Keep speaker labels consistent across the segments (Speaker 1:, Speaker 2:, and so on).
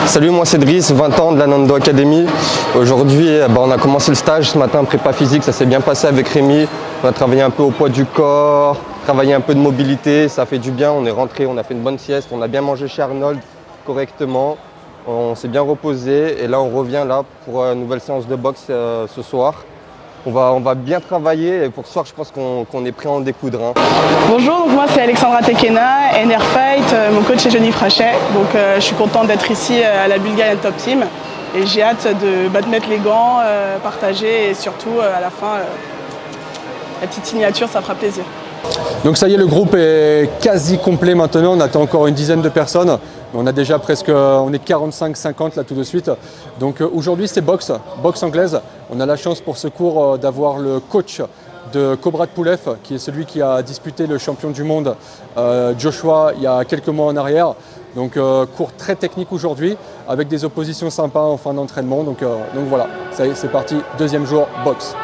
Speaker 1: Salut, moi c'est Driss, 20 ans de la Nando Academy. Aujourd'hui, on a commencé le stage ce matin, prépa physique, ça s'est bien passé avec Rémi. On a travaillé un peu au poids du corps, travaillé un peu de mobilité, ça fait du bien. On est rentré, on a fait une bonne sieste, on a bien mangé chez Arnold correctement. On s'est bien reposé et là on revient là pour une nouvelle séance de boxe ce soir. On va bien travailler et pour ce soir je pense qu'on est prêt à en découdre.
Speaker 2: Bonjour, donc moi c'est Alexandra Tekena, NR Fight, mon coach est Johnny Frachet. Donc je suis contente d'être ici à la Bulgarian Top Team et j'ai hâte de mettre les gants, partager et surtout à la fin la petite signature, ça fera plaisir.
Speaker 3: Donc ça y est, le groupe est quasi complet maintenant, on attend encore une dizaine de personnes. On a déjà on est 45-50 là tout de suite. Donc aujourd'hui c'est boxe anglaise. On a la chance pour ce cours d'avoir le coach de Cobra de Poulev, qui est celui qui a disputé le champion du monde Joshua il y a quelques mois en arrière. Donc cours très technique aujourd'hui, avec des oppositions sympas en fin d'entraînement. Donc voilà, ça y est, c'est parti, deuxième jour boxe.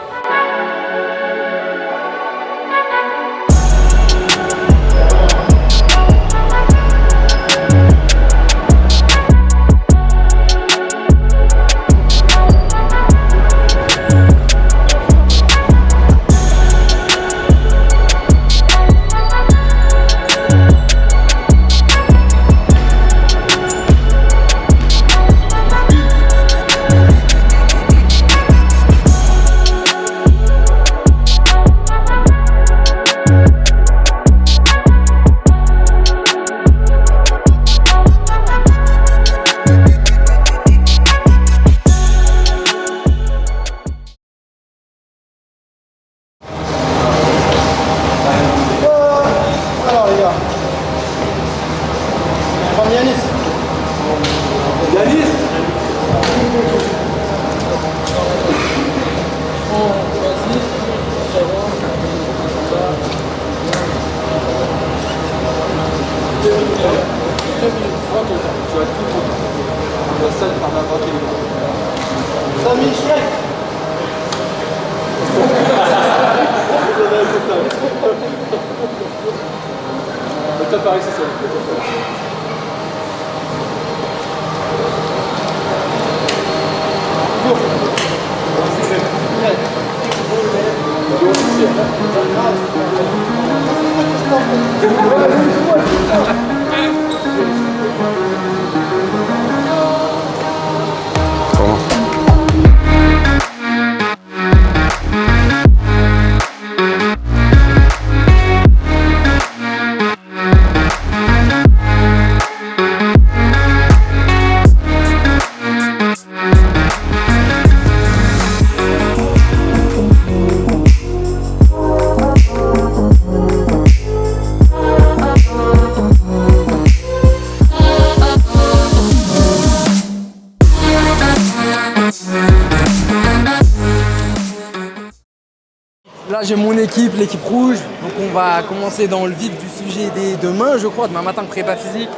Speaker 4: Là j'ai mon équipe, l'équipe rouge, donc on va commencer dans le vif du sujet dès demain je crois, demain matin prépa physique.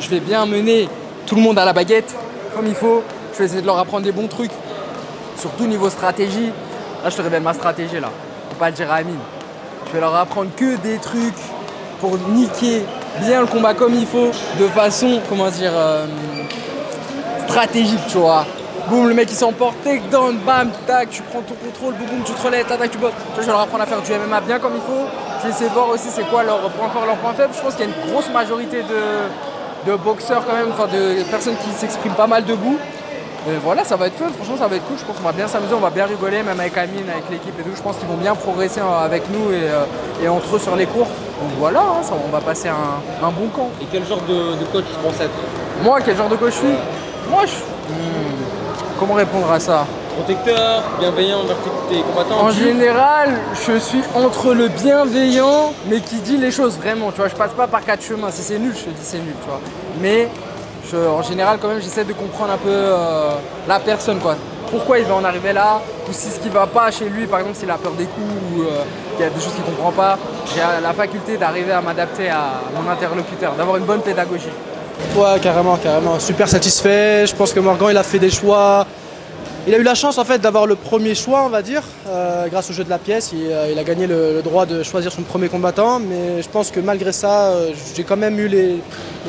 Speaker 4: Je vais bien mener tout le monde à la baguette, comme il faut. Je vais essayer de leur apprendre des bons trucs, surtout niveau stratégie. Là je te révèle ma stratégie là, faut pas le dire à Amine. Je vais leur apprendre que des trucs pour niquer bien le combat comme il faut, de façon, comment dire, stratégique tu vois. Boum, le mec il s'emporte, takedown, bam, tac, tu prends ton contrôle, boum, tu te relèves, tac, tu bosses. Je vais leur apprendre à faire du MMA bien comme il faut. Je vais essayer de voir aussi c'est quoi leur point fort, leur point faible. Je pense qu'il y a une grosse majorité de boxeurs quand même, enfin de personnes qui s'expriment pas mal debout. Et voilà, ça va être fun, franchement ça va être cool. Je pense qu'on va bien s'amuser, on va bien rigoler, même avec Amine, avec l'équipe et tout. Je pense qu'ils vont bien progresser avec nous et entre eux sur les cours. Donc voilà, hein, ça, on va passer un bon camp.
Speaker 5: Et quel genre de coach tu penses être?
Speaker 4: Moi, quel genre de coach je suis? Moi, comment répondre à ça?
Speaker 5: Protecteur, bienveillant envers tes combattants?
Speaker 4: En général, je suis entre le bienveillant, mais qui dit les choses vraiment, tu vois. Je passe pas par quatre chemins. Si c'est nul, je te dis c'est nul, tu vois. Mais en général, quand même, j'essaie de comprendre un peu la personne, quoi. Pourquoi il va en arriver là, ou si ce qui va pas chez lui, par exemple, s'il a peur des coups, ou qu'il y a des choses qu'il comprend pas. J'ai la faculté d'arriver à m'adapter à mon interlocuteur, d'avoir une bonne pédagogie.
Speaker 6: Ouais, carrément, carrément. Super satisfait. Je pense que Morgan, il a fait des choix Il a eu la chance en fait d'avoir le premier choix, on va dire, grâce au jeu de la pièce. Il a gagné le droit de choisir son premier combattant, mais je pense que malgré ça, j'ai quand même eu les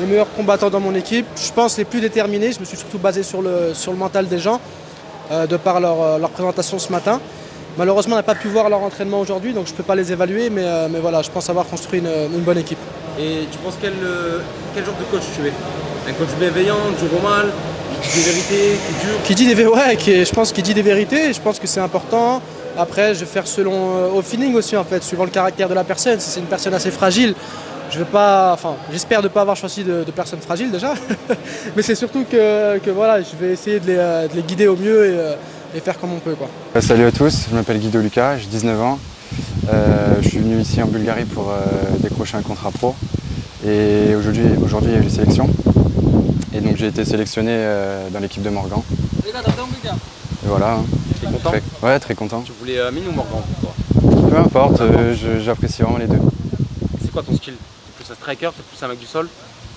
Speaker 6: meilleurs combattants dans mon équipe. Je pense les plus déterminés. Je me suis surtout basé sur le mental des gens, de par leur présentation ce matin. Malheureusement, on n'a pas pu voir leur entraînement aujourd'hui, donc je ne peux pas les évaluer, mais voilà, je pense avoir construit une bonne équipe.
Speaker 5: Et tu penses quel genre de coach tu es? Un coach bienveillant, dur au mal, qui dit des vérités, qui dure?
Speaker 6: Je pense qu'il dit des vérités, je pense que c'est important. Après, je vais faire selon au feeling aussi, en fait, suivant le caractère de la personne. Si c'est une personne assez fragile, j'espère ne pas avoir choisi de personnes fragiles déjà. Mais c'est surtout que voilà, je vais essayer de les guider au mieux et faire comme on peut, quoi.
Speaker 7: Salut à tous, je m'appelle Guido Lucas, j'ai 19 ans. Je suis venu ici en Bulgarie pour décrocher un contrat pro. Et aujourd'hui, il y a eu les sélections. Et donc j'ai été sélectionné dans l'équipe de Morgan. Et voilà.
Speaker 5: Tu es content?
Speaker 7: Ouais, très content.
Speaker 5: Tu voulais Amine ou Morgan pour toi?
Speaker 7: Peu importe, j'apprécie vraiment les deux.
Speaker 5: C'est quoi ton style? T'es plus un striker, t'es plus un mec du sol?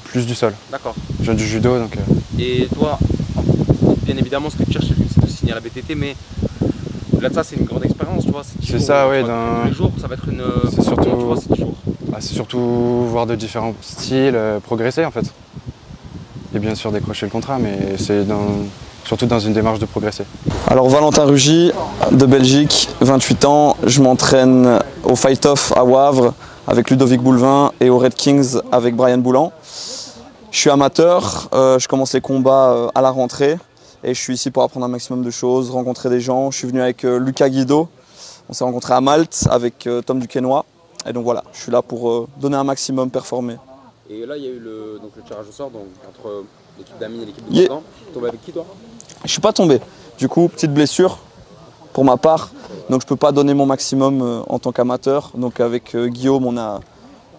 Speaker 7: Plus du sol.
Speaker 5: D'accord.
Speaker 7: Je viens du judo donc...
Speaker 5: Et toi, bien évidemment, ce que tu cherches, c'est de signer à la BTT, mais au-delà de ça, c'est une grande expérience, tu vois.
Speaker 7: C'est ça, oui.
Speaker 5: Tous les jours, ça va être une...
Speaker 7: C'est surtout...
Speaker 5: tu vois, c'est toujours...
Speaker 7: c'est surtout voir de différents styles, progresser en fait. Et bien sûr décrocher le contrat, mais c'est surtout dans une démarche de progresser.
Speaker 8: Alors Valentin Rugy de Belgique, 28 ans, je m'entraîne au Fight Off à Wavre avec Ludovic Boulevin et au Red Kings avec Brian Boulan. Je suis amateur, je commence les combats à la rentrée et je suis ici pour apprendre un maximum de choses, rencontrer des gens. Je suis venu avec Lucas Guido, on s'est rencontré à Malte avec Tom Duquesnoy et donc voilà, je suis là pour donner un maximum, performer.
Speaker 5: Et là, il y a eu le tirage au sort entre l'équipe d'Amine et l'équipe de Morgan. Tu es tombé avec qui, toi?
Speaker 8: Je suis pas tombé. Du coup, petite blessure pour ma part. Donc je ne peux pas donner mon maximum en tant qu'amateur. Donc avec Guillaume, on a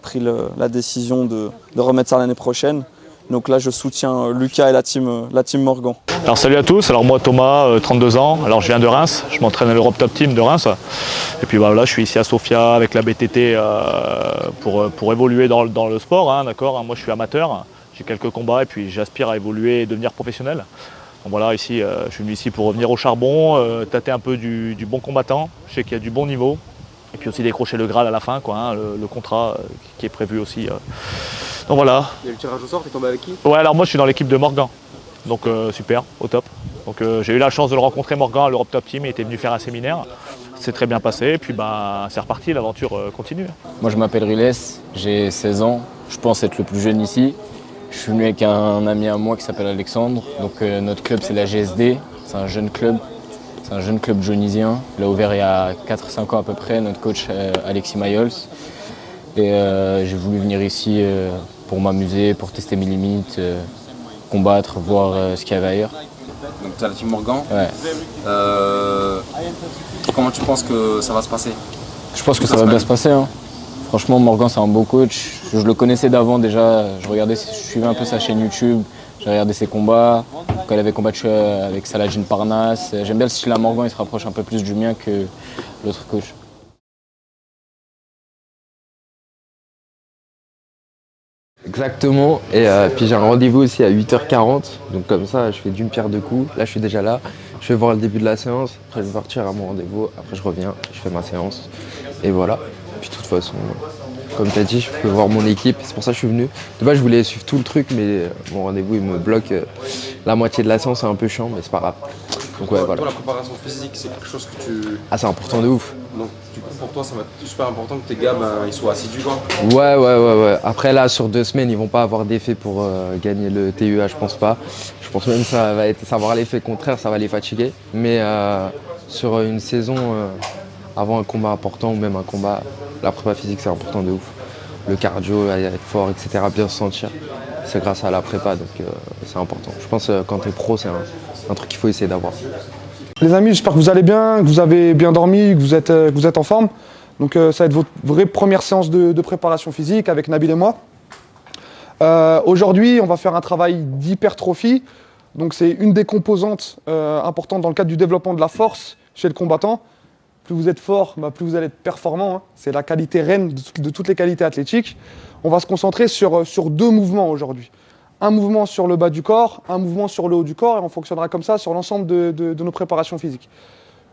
Speaker 8: pris la décision de remettre ça l'année prochaine. Donc là, je soutiens Lucas et la team Morgan.
Speaker 9: Alors salut à tous, alors moi Thomas, 32 ans, alors je viens de Reims, je m'entraîne à l'Europe Top Team de Reims. Et puis voilà, je suis ici à Sofia avec la BTT pour évoluer dans le sport, hein, d'accord. Moi je suis amateur, j'ai quelques combats et puis j'aspire à évoluer et devenir professionnel. Donc voilà, ici, je suis venu ici pour revenir au charbon, tâter un peu du bon combattant, je sais qu'il y a du bon niveau. Et puis aussi décrocher le Graal à la fin, quoi, hein, le contrat qui est prévu aussi. Donc voilà.
Speaker 5: Il y a eu le tirage au sort, t'es tombé avec qui?
Speaker 9: Ouais, alors moi je suis dans l'équipe de Morgan. Donc super, au top. Donc j'ai eu la chance de le rencontrer Morgan à l'Europe Top Team, il était venu faire un séminaire. C'est très bien passé, et puis c'est reparti, l'aventure continue.
Speaker 10: Moi je m'appelle Riles, j'ai 16 ans, je pense être le plus jeune ici. Je suis venu avec un ami à moi qui s'appelle Alexandre. Donc notre club c'est la GSD, c'est un jeune club jaunisien. Il a ouvert il y a 4-5 ans à peu près, notre coach Alexis Mayols. Et j'ai voulu venir ici pour m'amuser, pour tester mes limites, combattre, voir ce qu'il y avait ailleurs.
Speaker 5: Donc tu as la team Morgan.
Speaker 10: Ouais.
Speaker 5: Comment tu penses que ça va se passer?
Speaker 10: Je pense que ça va bien se passer, hein. Franchement, Morgan c'est un beau coach. Je le connaissais d'avant déjà. Je suivais un peu sa chaîne YouTube. J'ai regardé ses combats. Quand il avait combattu avec Saladin Parnasse. J'aime bien le style à Morgan, il se rapproche un peu plus du mien que l'autre coach.
Speaker 11: Exactement, et puis j'ai un rendez-vous aussi à 8h40, donc comme ça je fais d'une pierre deux coups. Là je suis déjà là, je vais voir le début de la séance, après je vais partir à mon rendez-vous, après je reviens, je fais ma séance, et voilà. Puis de toute façon, comme tu as dit, je peux voir mon équipe, c'est pour ça que je suis venu. De base je voulais suivre tout le truc, mais mon rendez-vous il me bloque la moitié de la séance, c'est un peu chiant, mais c'est pas grave. Donc ouais, voilà.
Speaker 5: Toi, la préparation physique, c'est quelque chose que tu...
Speaker 11: Ah, c'est important de ouf.
Speaker 5: Donc du coup pour toi ça va être super important que tes gars ils soient assidus, quoi.
Speaker 11: Ouais. Après là sur 2 semaines ils vont pas avoir d'effet pour gagner le TUA, je pense pas. Je pense même que ça va avoir l'effet contraire, ça va les fatiguer. Mais sur une saison, avant un combat important ou même un combat, la prépa physique c'est important de ouf. Le cardio, être fort, etc., bien se sentir, c'est grâce à la prépa, donc c'est important. Je pense que quand t'es pro c'est un truc qu'il faut essayer d'avoir.
Speaker 12: Les amis, j'espère que vous allez bien, que vous avez bien dormi, que vous êtes en forme. Donc ça va être votre vraie première séance de préparation physique avec Nabil et moi. Aujourd'hui, on va faire un travail d'hypertrophie. Donc c'est une des composantes importantes dans le cadre du développement de la force chez le combattant. Plus vous êtes fort, plus vous allez être performant, hein. C'est la qualité reine de toutes les qualités athlétiques. On va se concentrer sur 2 mouvements aujourd'hui. un mouvement sur le bas du corps, un mouvement sur le haut du corps, et on fonctionnera comme ça sur l'ensemble de nos préparations physiques.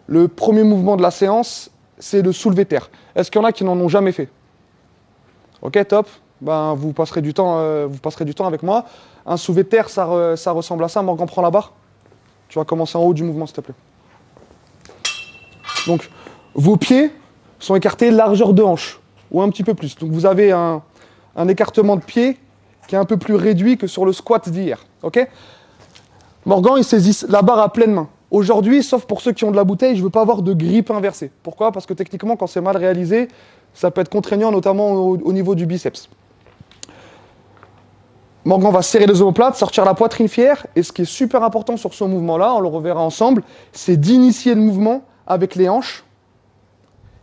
Speaker 12: Le premier mouvement de la séance, c'est le soulevé terre. Est-ce qu'il y en a qui n'en ont jamais fait? Ok, top. Ben, vous passerez du temps avec moi. Un soulevé de terre, ça ressemble à ça. Morgan, prends la barre. Tu vas commencer en haut du mouvement, s'il te plaît. Donc, vos pieds sont écartés largeur de hanche, ou un petit peu plus. Donc, vous avez un écartement de pied qui est un peu plus réduit que sur le squat d'hier. Ok? Morgan, il saisit la barre à pleine main. Aujourd'hui, sauf pour ceux qui ont de la bouteille, je ne veux pas avoir de grippe inversée. Pourquoi? Parce que techniquement, quand c'est mal réalisé, ça peut être contraignant, notamment au niveau du biceps. Morgan va serrer les omoplates, sortir la poitrine fière. Et ce qui est super important sur ce mouvement-là, on le reverra ensemble, c'est d'initier le mouvement avec les hanches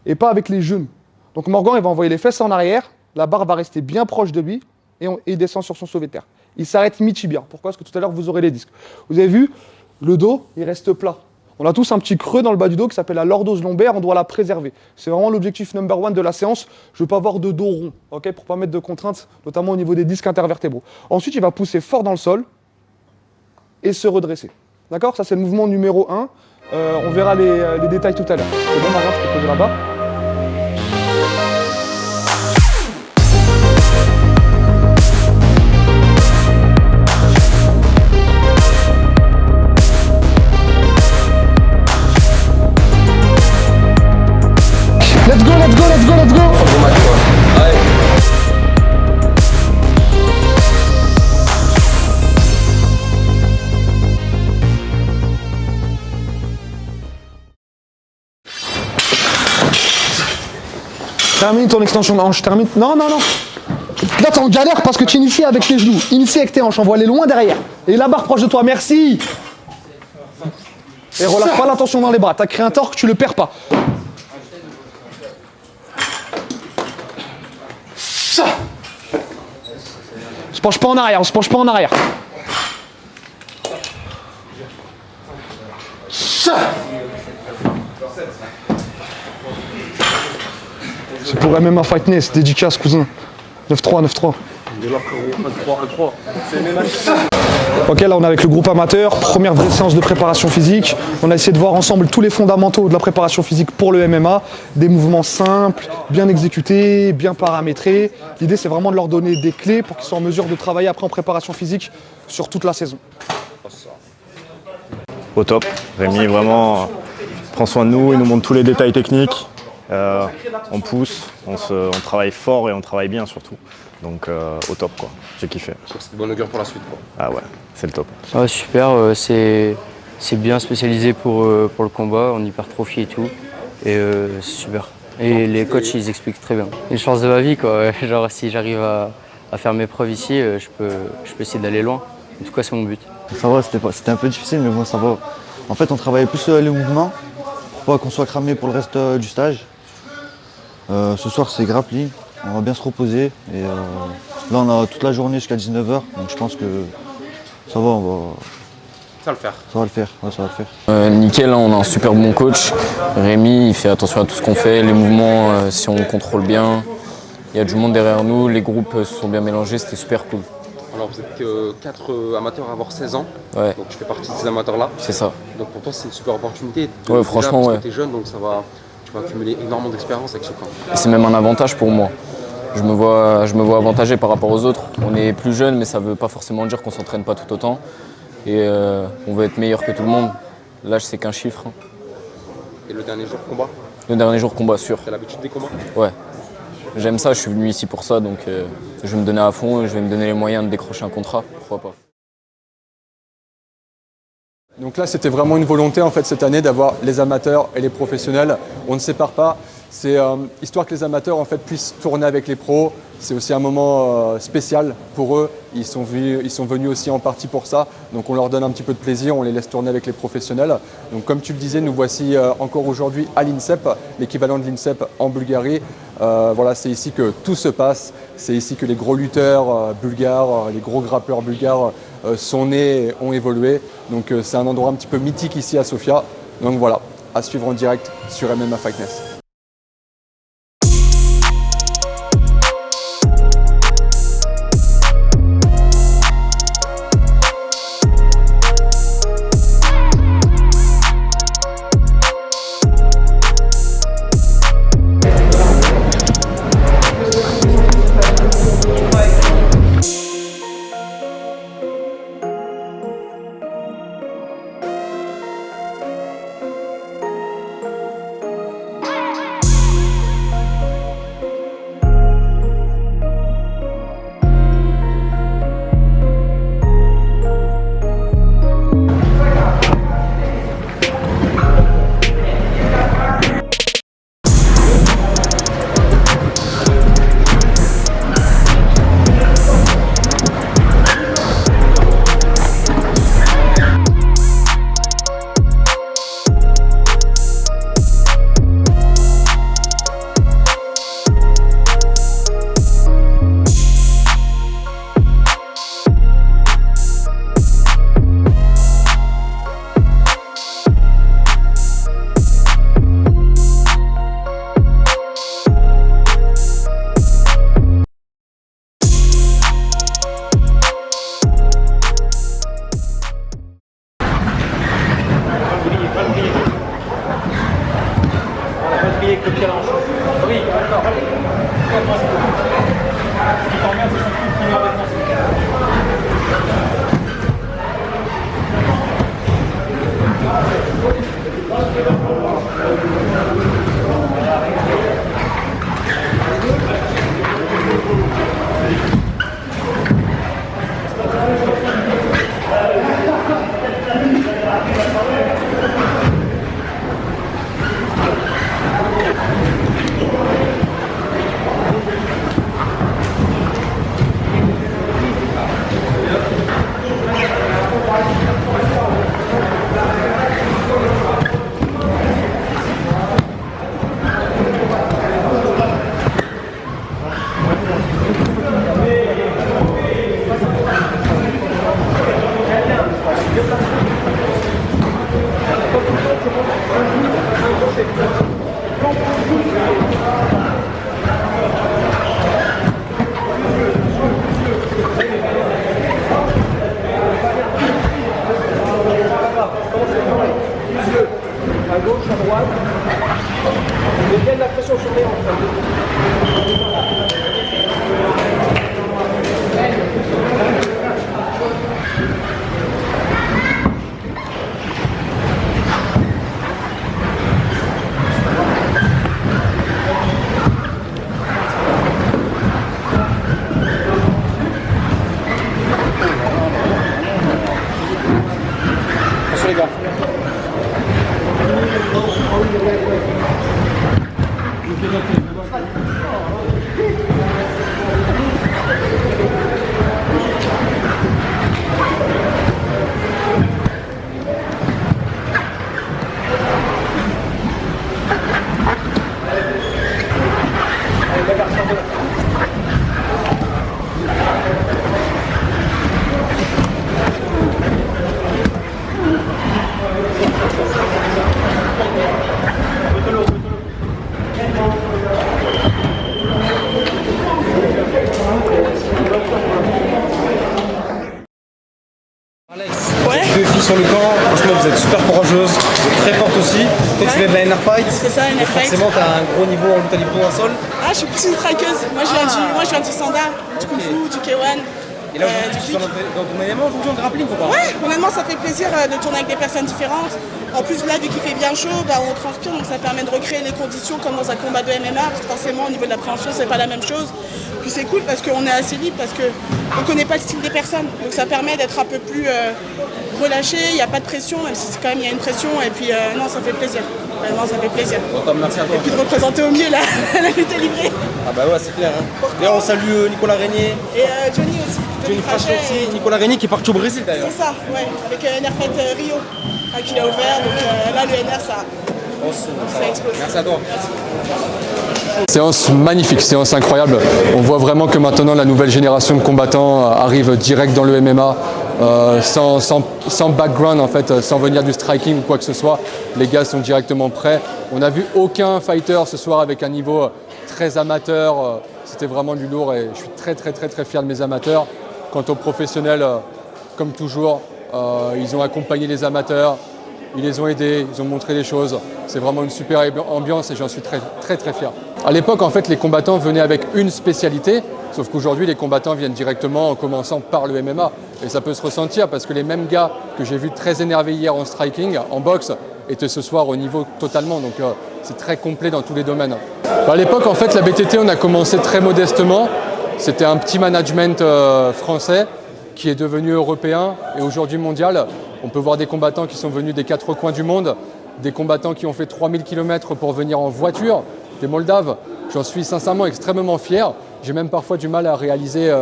Speaker 12: et pas avec les genoux. Donc Morgan, il va envoyer les fesses en arrière, la barre va rester bien proche de lui et il descend sur son soulevé de terre. Il s'arrête mi-tibia. Pourquoi? Parce que tout à l'heure, vous aurez les disques. Vous avez vu, le dos, il reste plat. On a tous un petit creux dans le bas du dos qui s'appelle la lordose lombaire, on doit la préserver. C'est vraiment l'objectif number one de la séance. Je ne veux pas avoir de dos rond, okay, pour ne pas mettre de contraintes, notamment au niveau des disques intervertébraux. Ensuite, il va pousser fort dans le sol et se redresser. D'accord? Ça, c'est le mouvement numéro 1. On verra les détails tout à l'heure. C'est bon, Marianne, tu peux poser là-bas. Let's go, let's go, let's go, let's go.
Speaker 1: Allez.
Speaker 12: Termine ton extension de hanche, termine. Non, non, non. Là, t'es en galère parce que tu inities avec tes genoux. Initie avec tes hanches, on va aller loin derrière. Et la barre proche de toi, merci. Et relâche pas la tension dans les bras. T'as créé un torque, tu le perds pas. Ça. On se penche pas en arrière, on se penche pas en arrière. Ça. C'est pour MMA Fightness, dédicace cousin. 9-3, 9-3. Ok, là on est avec le groupe amateur, première vraie séance de préparation physique. On a essayé de voir ensemble tous les fondamentaux de la préparation physique pour le MMA. Des mouvements simples, bien exécutés, bien paramétrés. L'idée c'est vraiment de leur donner des clés pour qu'ils soient en mesure de travailler après en préparation physique sur toute la saison.
Speaker 9: Au top, Rémi vraiment prend soin de nous, il nous montre tous les détails techniques. On pousse, on travaille fort et on travaille bien surtout. Donc au top quoi, j'ai kiffé.
Speaker 5: C'est de bonne augure pour la suite quoi.
Speaker 9: Ah ouais, c'est le top.
Speaker 13: Ah, super, c'est bien spécialisé pour le combat, en hypertrophie et tout. Et c'est super. Et les coachs ils expliquent très bien. Une chance de ma vie quoi, genre si j'arrive à faire mes preuves ici, je peux essayer d'aller loin. En tout cas c'est mon but.
Speaker 14: Ça va, c'était un peu difficile mais bon ça va. En fait on travaillait plus les mouvements pour pas qu'on soit cramé pour le reste du stage. Ce soir c'est grappling, on va bien se reposer et là on a toute la journée jusqu'à 19h donc je pense que ça va,
Speaker 5: Ça va le faire.
Speaker 14: Ça va le faire, ouais, ça va le faire.
Speaker 10: Nickel, on a un super bon coach. Rémi, il fait attention à tout ce qu'on fait, les mouvements, si on contrôle bien. Il y a du monde derrière nous, les groupes se sont bien mélangés, c'était super cool.
Speaker 5: Alors vous êtes que 4 amateurs à avoir 16 ans,
Speaker 10: Ouais.
Speaker 5: donc je fais partie de ces amateurs-là.
Speaker 10: C'est ça.
Speaker 5: Donc pour toi c'est une super opportunité.
Speaker 10: Ouais, franchement,
Speaker 5: parce
Speaker 10: ouais.
Speaker 5: que t'es jeune donc tu vas accumuler énormément d'expérience avec ce camp.
Speaker 10: Et c'est même un avantage pour moi. Je me vois avantagé par rapport aux autres. On est plus jeunes, mais ça ne veut pas forcément dire qu'on ne s'entraîne pas tout autant. Et on veut être meilleur que tout le monde. L'âge, c'est qu'un chiffre.
Speaker 5: Et le dernier jour combat?
Speaker 10: Le dernier jour combat, sûr.
Speaker 5: T'as l'habitude des combats?
Speaker 10: Ouais. J'aime ça, je suis venu ici pour ça, donc je vais me donner à fond et je vais me donner les moyens de décrocher un contrat. Pourquoi pas.
Speaker 3: Donc là, c'était vraiment une volonté en fait cette année d'avoir les amateurs et les professionnels. On ne sépare pas. C'est histoire que les amateurs en fait puissent tourner avec les pros. C'est aussi un moment spécial pour eux. Ils sont venus aussi en partie pour ça. Donc on leur donne un petit peu de plaisir, on les laisse tourner avec les professionnels. Donc comme tu le disais, nous voici encore aujourd'hui à l'INSEP, l'équivalent de l'INSEP en Bulgarie. Voilà, c'est ici que tout se passe. C'est ici que les gros lutteurs bulgares, les gros grappeurs bulgares sont nés et ont évolué. Donc c'est un endroit un petit peu mythique ici à Sofia. Donc voilà, à suivre en direct sur MMA Fightness.
Speaker 4: quad. On met bien de la pression sur les hanches. Attention les gars.
Speaker 5: Deux filles sur le camp, franchement vous êtes super courageuses, vous êtes très fortes aussi. Toi tu viens de la NR Fight.
Speaker 2: C'est ça, NR Fight.
Speaker 5: Forcément tu as un gros niveau en lutte à livre au sol.
Speaker 2: Ah, je suis plus une traqueuse. Moi, je viens du Sanda, du Kung Fu, du K1.
Speaker 5: Et là aujourd'hui tu es dans ton élément aujourd'hui en grappling ou pas?
Speaker 2: Ouais, honnêtement ça fait plaisir de tourner avec des personnes différentes. En plus là, vu qu'il fait bien chaud, on transpire, donc ça permet de recréer les conditions comme dans un combat de MMA, parce que forcément au niveau de l'appréhension c'est pas la même chose. Puis c'est cool parce qu'on est assez libre, parce qu'on connaît pas le style des personnes. Donc ça permet d'être un peu plus relâché, il n'y a pas de pression, même si quand même il y a une pression, et puis non, ça fait plaisir. Vraiment, ça fait plaisir.
Speaker 5: Bon, merci à toi.
Speaker 2: Et puis de représenter au mieux la lutte livrée.
Speaker 5: Ah bah ouais, c'est clair. Hein. D'ailleurs, on salue Nicolas Régnier.
Speaker 2: Et Johnny aussi.
Speaker 5: Johnny Frachet aussi. Nicolas Régnier qui est parti au Brésil d'ailleurs.
Speaker 2: C'est ça, ouais, avec NR Fight Rio, qui l'a ouvert. Donc là, le NR, ça explose.
Speaker 5: Merci à toi.
Speaker 3: Séance magnifique, séance incroyable. On voit vraiment que maintenant la nouvelle génération de combattants arrive direct dans le MMA, sans background en fait, sans venir du striking ou quoi que ce soit. Les gars sont directement prêts. On n'a vu aucun fighter ce soir avec un niveau très amateur. C'était vraiment du lourd et je suis très fier de mes amateurs. Quant aux professionnels, comme toujours, ils ont accompagné les amateurs. Ils les ont aidés, ils ont montré des choses. C'est vraiment une super ambiance et j'en suis très fier. À l'époque, en fait, les combattants venaient avec une spécialité, sauf qu'aujourd'hui, les combattants viennent directement en commençant par le MMA. Et ça peut se ressentir parce que les mêmes gars que j'ai vus très énervés hier en striking, en boxe, étaient ce soir au niveau totalement. Donc c'est très complet dans tous les domaines. À l'époque, en fait, la BTT, on a commencé très modestement. C'était un petit management français qui est devenu européen et aujourd'hui mondial. On peut voir des combattants qui sont venus des quatre coins du monde, des combattants qui ont fait 3000 km pour venir en voiture, des Moldaves. J'en suis sincèrement extrêmement fier. J'ai même parfois du mal à réaliser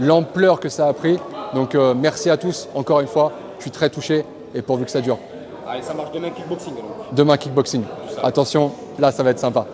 Speaker 3: l'ampleur que ça a pris. Donc merci à tous, encore une fois. Je suis très touché et pourvu que ça dure.
Speaker 5: Allez, ça marche demain kickboxing. Alors.
Speaker 3: Demain kickboxing. Attention, là ça va être sympa.